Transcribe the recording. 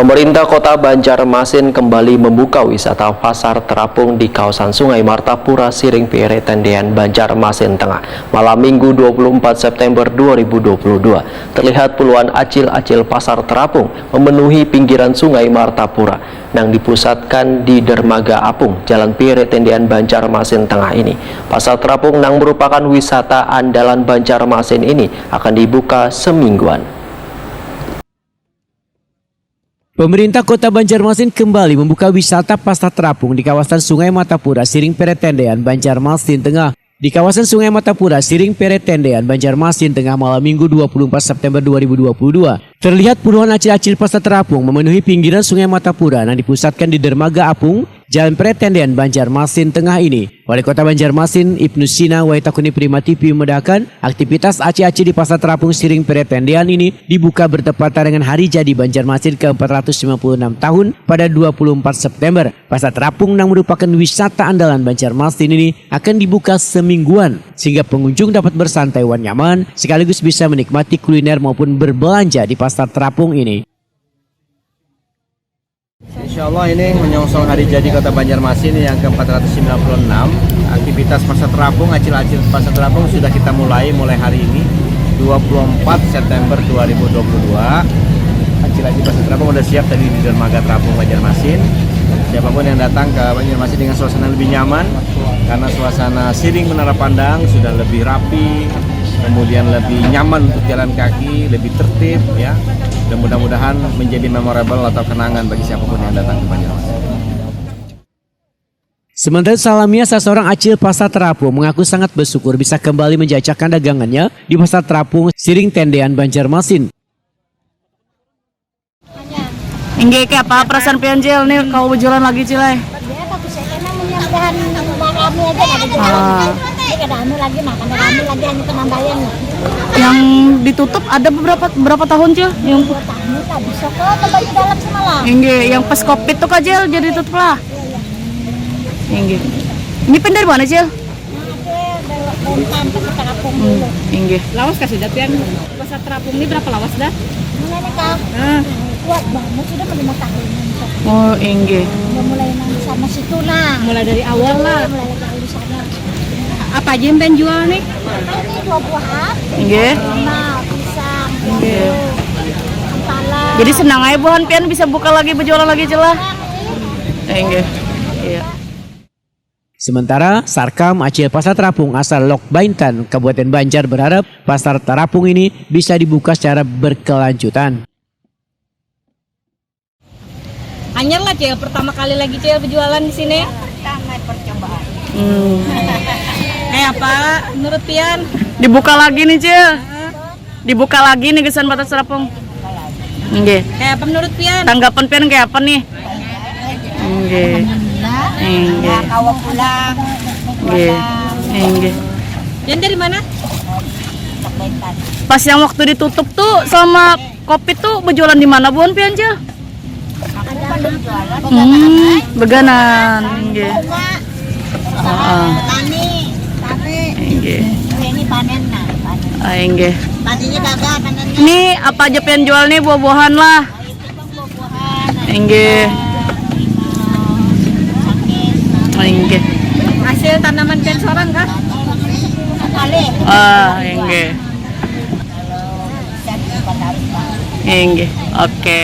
Pemerintah Kota Banjarmasin kembali membuka wisata pasar terapung di kawasan Sungai Martapura, Siring Pire, Tendean, Banjarmasin Tengah. Malam Minggu 24 September 2022, terlihat puluhan acil-acil pasar terapung memenuhi pinggiran Sungai Martapura yang dipusatkan di Dermaga Apung, Jalan Pire, Tendean, Banjarmasin Tengah ini. Pasar terapung yang merupakan wisata andalan Banjarmasin ini akan dibuka semingguan. Pemerintah Kota Banjarmasin kembali membuka wisata pasar terapung di kawasan Sungai Martapura, Siring Pire, Tendean, Banjarmasin Tengah. Di kawasan Sungai Martapura, Siring Pire, Tendean, Banjarmasin Tengah malam Minggu 24 September 2022, terlihat puluhan acil-acil pasar terapung memenuhi pinggiran Sungai Martapura yang dipusatkan di Dermaga Apung, Jalan Pire, Tendean, Banjarmasin Tengah ini. Wali Kota Banjarmasin, Ibnu Sina Waitakuni Prima TV memudahkan aktivitas acil-acil di pasar terapung Siring Pire, Tendean ini dibuka bertepatan dengan hari jadi Banjarmasin ke-456 tahun pada 24 September. Pasar terapung yang merupakan wisata andalan Banjarmasin ini akan dibuka semingguan sehingga pengunjung dapat bersantai wan nyaman sekaligus bisa menikmati kuliner maupun berbelanja di pasar terapung ini. Insya Allah ini menyongsong hari jadi Kota Banjarmasin yang ke-496. Aktivitas pasar terapung, acil-acil pasar terapung sudah kita mulai hari ini 24 September 2022. Acil-acil pasar terapung sudah siap tadi di Dermaga Terapung Banjarmasin. Siapapun yang datang ke Banjarmasin dengan suasana lebih nyaman karena suasana Siring Menara Pandang sudah lebih rapi, kemudian lebih nyaman untuk jalan kaki, lebih tertib ya. Dan mudah-mudahan menjadi memorable atau kenangan bagi siapapun yang datang ke Banjarmasin. Sementara Salamia, seorang acil pasar terapung, mengaku sangat bersyukur bisa kembali menjajakan dagangannya di pasar terapung Siring Tendean, Banjarmasin. Enggak kayak apa perasaan pianjel nih kau berjualan lagi cilai? Yang ditutup ada berapa tahun cil? Yang enggak, yang pas covid tuh kajel jadi tutup lah. Enggak. Ini pindah dari mana cil? Enggak. Lawas kasih datian. Pasar terapung ini berapa lawas dah? Kuat banget sudah menerima tahun. Oh, enggak. Udah mulai sama situ nah. Mulai dari awal lah. Mulai dari sana. Apa aja yang pengen jual nih? Ini 2 buahan. Enggak. Pisang, Enggak. kepala. Jadi senang aja buhan pian bisa buka lagi berjualan lagi celah. Enggak. Iya. Sementara Sarkam Acil Pasar Terapung asal Lok Baintan, Kabupaten Banjar berharap pasar terapung ini bisa dibuka secara berkelanjutan. Anyar lah Cil, pertama kali lagi Cil berjualan di sini. Pertama percobaan. Apa menurut Pian? Dibuka lagi nih Cil. Dibuka lagi nih kesan pasar terapung. Nggih. Kayak apa menurut Pian? Tanggapan Pian kayak apa nih? Nggih. Nggih. Kawa pulang. Nggih. Nggih. Pian dari mana? Pas yang waktu ditutup tuh sama kopi tuh berjualan di mana Buan Pian Cil? Beganan. Nggih. Tani. Nggih. Ini panen nah. Nggih. Tadinya gagal panennya. Ini apa aja pengen jual nih buah-buahan lah. Nggih. Nggih. Hasil tanaman pian sorang kah? Kali. Nggih. Nggih. Oke.